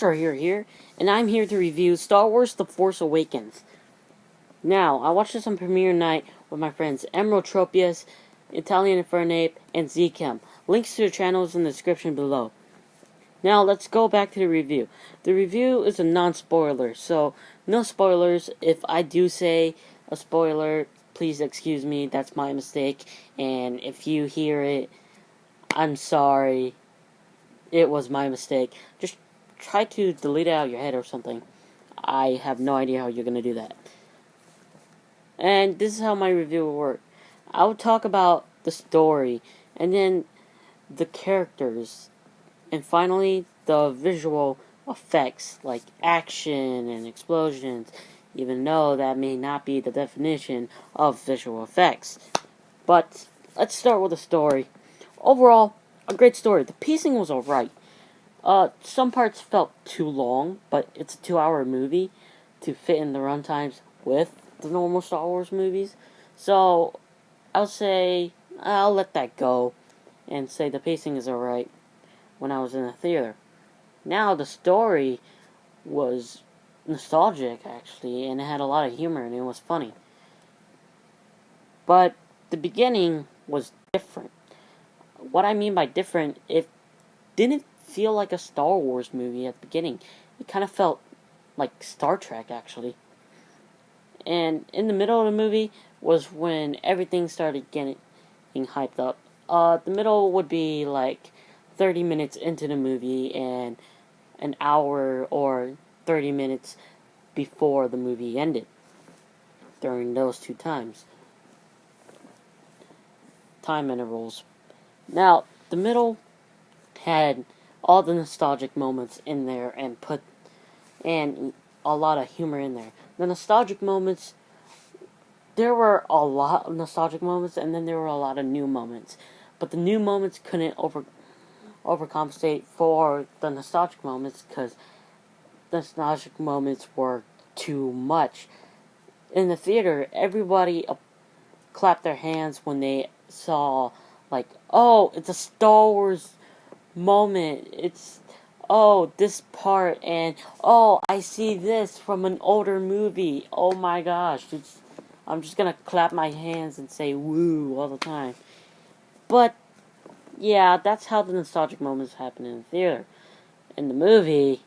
here, and I'm here to review Star Wars The Force Awakens. Now, I watched this on premiere night with my friends Emerald Tropius, Italian Infernape, and ZChem. Links to their channels in the description below. Now, let's go back to the review. The review is a non-spoiler, so no spoilers. If I do say a spoiler, please excuse me, that's my mistake. And if you hear it, I'm sorry. It was my mistake. Just try to delete it out of your head or something. I have no idea how you're going to do that. And this is how my review will work. I will talk about the story, and then the characters, and finally the visual effects, like action and explosions, even though that may not be the definition of visual effects. But let's start with the story. Overall, a great story. The pacing was alright. Some parts felt too long, but it's a 2-hour movie to fit in the runtimes with the normal Star Wars movies. So, I'll say, I'll let that go and say the pacing is alright when I was in the theater. Now, the story was nostalgic, actually, and it had a lot of humor, and it was funny. But the beginning was different. What I mean by different, it didn't feel like a Star Wars movie at the beginning. It kind of felt like Star Trek, actually. And in the middle of the movie was when everything started getting hyped up. The middle would be like 30 minutes into the movie and an hour or 30 minutes before the movie ended. During those two time intervals. Now, the middle had all the nostalgic moments in there and a lot of humor in there. The nostalgic moments, there were a lot of nostalgic moments, and then there were a lot of new moments. But the new moments couldn't overcompensate for the nostalgic moments, because the nostalgic moments were too much. In the theater, everybody clapped their hands when they saw, like, oh, it's a Star Wars moment. It's, oh, this part, and, oh, I see this from an older movie. Oh my gosh. I'm just gonna clap my hands and say woo all the time. But, yeah, that's how the nostalgic moments happen in the theater. In the movie,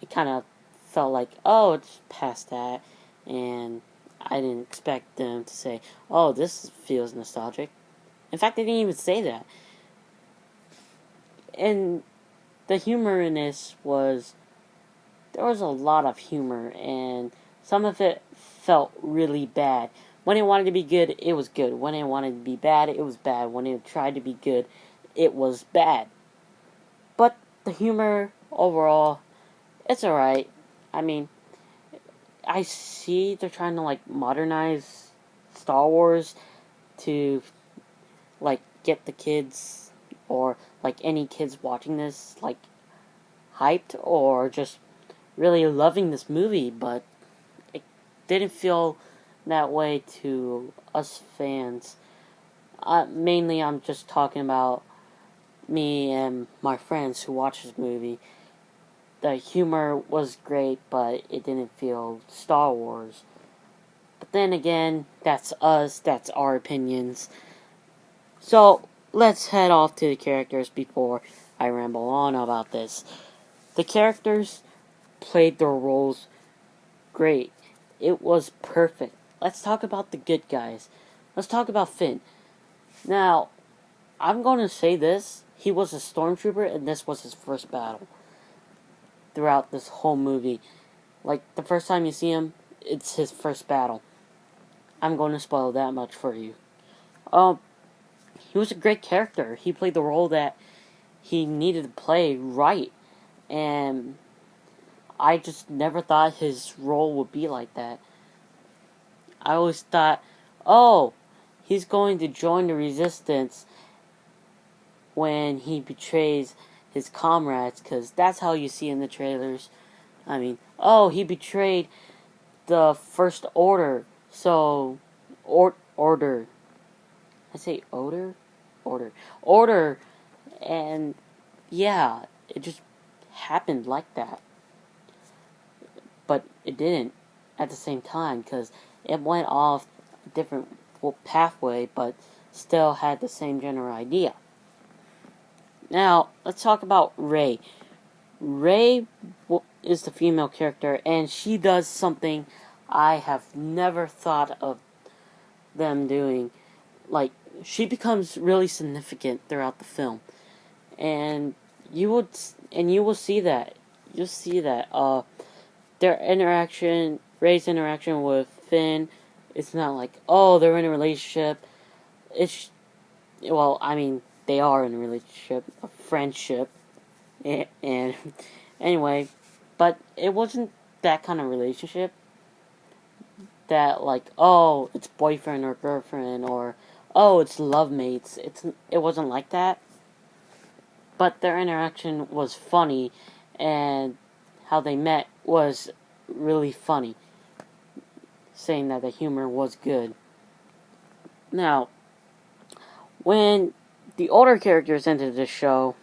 it kind of felt like, oh, it's past that, and I didn't expect them to say, oh, this feels nostalgic. In fact, they didn't even say that. And the humor in this was, there was a lot of humor, and some of it felt really bad. When it wanted to be good, it was good. When it wanted to be bad, it was bad. When it tried to be good, it was bad. But the humor, overall, it's alright. I mean, I see they're trying to, like, modernize Star Wars to, like, get the kids, or, like, any kids watching this, like, hyped, or just really loving this movie, but it didn't feel that way to us fans. Mainly, I'm just talking about me and my friends who watched this movie. The humor was great, but it didn't feel Star Wars. But then again, that's us, that's our opinions. So, let's head off to the characters before I ramble on about this. The characters played their roles great. It was perfect. Let's talk about the good guys. Let's talk about Finn. Now, I'm going to say this. He was a stormtrooper, and this was his first battle throughout this whole movie. Like, the first time you see him, it's his first battle. I'm going to spoil that much for you. He was a great character. He played the role that he needed to play right. And I just never thought his role would be like that. I always thought, oh, he's going to join the Resistance when he betrays his comrades, because that's how you see in the trailers. I mean, oh, he betrayed the First Order, so, order. I say odor? Order, and, yeah, it just happened like that. but it didn't at the same time, because it went off a different pathway, but still had the same general idea. Now, let's talk about Rey. Rey is the female character, and she does something I have never thought of them doing. Like, she becomes really significant throughout the film, and you will see that. You'll see that. Rey's interaction with Finn, it's not like, oh, they're in a relationship. They are in a relationship, a friendship, and anyway, but it wasn't that kind of relationship that, like, oh, it's boyfriend or girlfriend, or oh, it's love mates. It wasn't like that. But their interaction was funny, and how they met was really funny, saying that the humor was good. Now, when the older characters entered the show,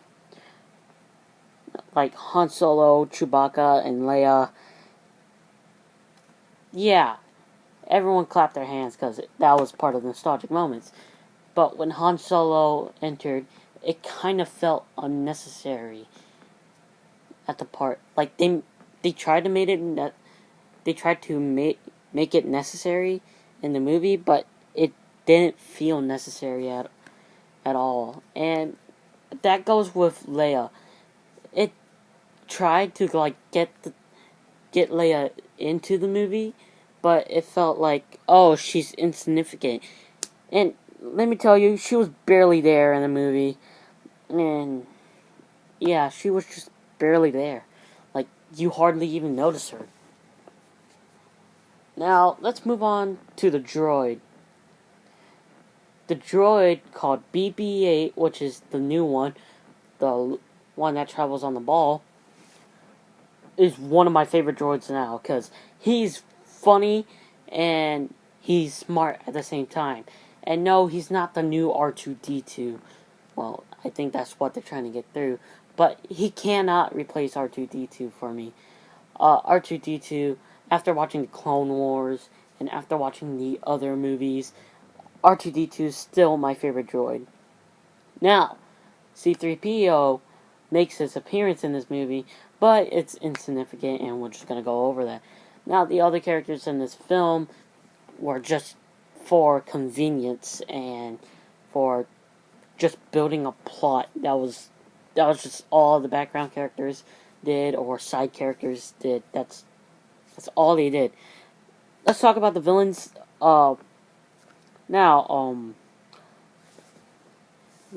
like Han Solo, Chewbacca, and Leia, yeah, everyone clapped their hands because that was part of the nostalgic moments. But when Han Solo entered, it kind of felt unnecessary at the part. Like, they tried to make it necessary in the movie, but it didn't feel necessary at all. And that goes with Leia. It tried to, like, get Leia into the movie, but it felt like, oh, she's insignificant. And let me tell you, she was barely there in the movie. And yeah, she was just barely there. Like, you hardly even notice her. Now, let's move on to the droid. The droid called BB-8, which is the new one, the one that travels on the ball, is one of my favorite droids now, because he's funny and he's smart at the same time. And no, he's not the new R2-D2. Well, I think that's what they're trying to get through. But he cannot replace R2-D2 for me. R2-D2, after watching the Clone Wars and after watching the other movies, R2-D2 is still my favorite droid. Now, C-3PO makes his appearance in this movie, but it's insignificant, and we're just going to go over that. Now, the other characters in this film were just for convenience and for just building a plot. That was just all the background characters did, or side characters did. That's all they did. Let's talk about the villains. Now,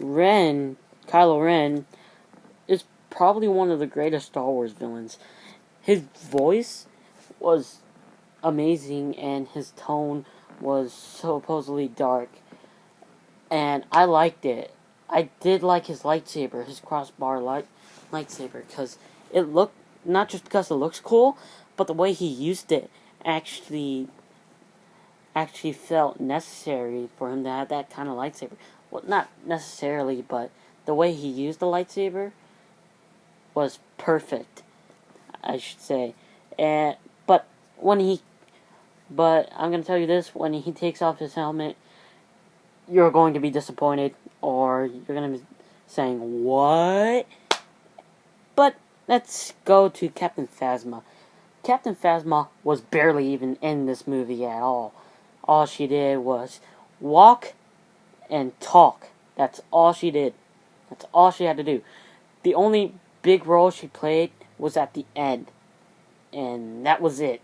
Kylo Ren is probably one of the greatest Star Wars villains. His voice was amazing, and his tone was supposedly dark, and I liked it. I did like his lightsaber, his crossbar lightsaber, because it looked, not just because it looks cool, but the way he used it actually felt necessary for him to have that kind of lightsaber. Well, not necessarily, but the way he used the lightsaber was perfect, I should say. But I'm going to tell you this, when he takes off his helmet, you're going to be disappointed, or you're going to be saying, what? But let's go to Captain Phasma. Captain Phasma was barely even in this movie at all. All she did was walk and talk. That's all she did. That's all she had to do. The only big role she played was at the end, and that was it.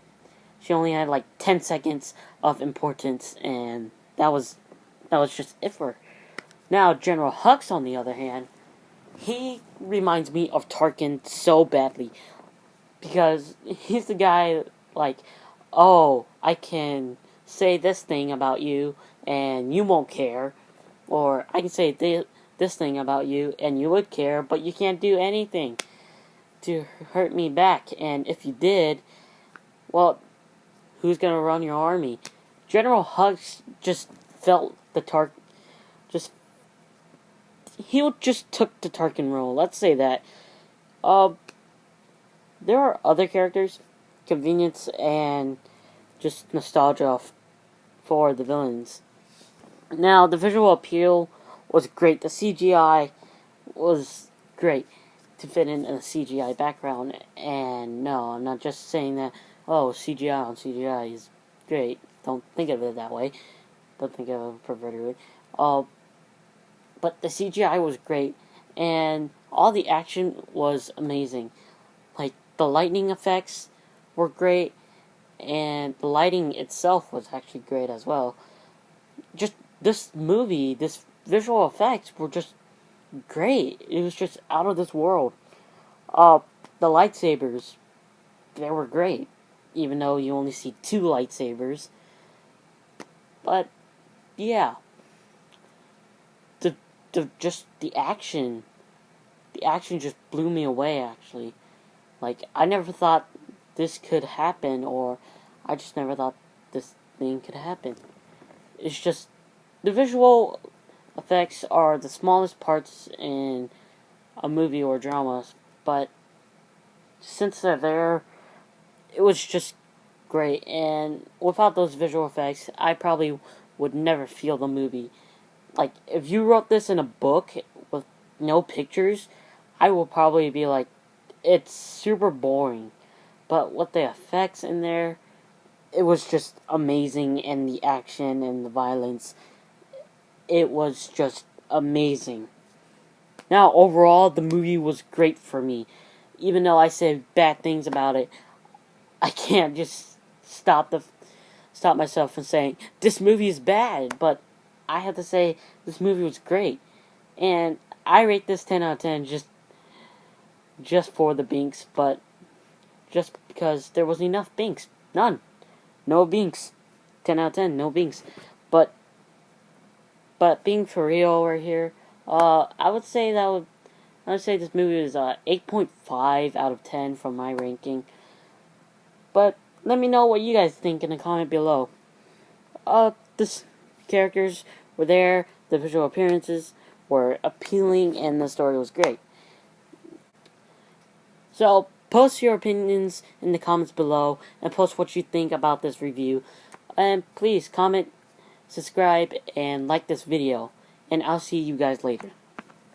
She only had like 10 seconds of importance, and that was just it for her. Now, General Hux, on the other hand, he reminds me of Tarkin so badly, because he's the guy, like, oh, I can say this thing about you, and you won't care, or I can say this thing about you, and you would care, but you can't do anything to hurt me back, and if you did, well, who's gonna run your army? General Hux just felt the he just took the Tarkin role, let's say that. There are other characters convenience and just nostalgia for the villains. Now, the visual appeal was great. The CGI was great to fit in a CGI background. And no, I'm not just saying that, oh, CGI on CGI is great. Don't think of it that way. Don't think of it perverted. But the CGI was great. And all the action was amazing. Like, the lightning effects were great. And the lighting itself was actually great as well. Just this movie, this visual effects were just great. It was just out of this world. The lightsabers, they were great. Even though you only see 2 lightsabers. But, yeah. The action just blew me away, actually. Like, I never thought this could happen, or I just never thought this thing could happen. It's just, the visual effects are the smallest parts in a movie or drama, but since they're there, it was just great. And without those visual effects, I probably would never feel the movie. Like, if you wrote this in a book with no pictures, I will probably be like, it's super boring. But with the effects in there, it was just amazing, and the action and the violence, it was just amazing. Now, overall, the movie was great for me. Even though I said bad things about it, I can't just stop myself from saying, this movie is bad, but I have to say, this movie was great. And I rate this 10 out of 10 just for the Binks, but just because there wasn't enough Binks. None. No Binks. 10 out of 10, no Binks. But being for real right here, I would say this movie is 8.5 out of 10 from my ranking. But let me know what you guys think in the comment below. The characters were there, the visual appearances were appealing, and the story was great. So, post your opinions in the comments below, and post what you think about this review. And please comment, subscribe, and like this video. And I'll see you guys later.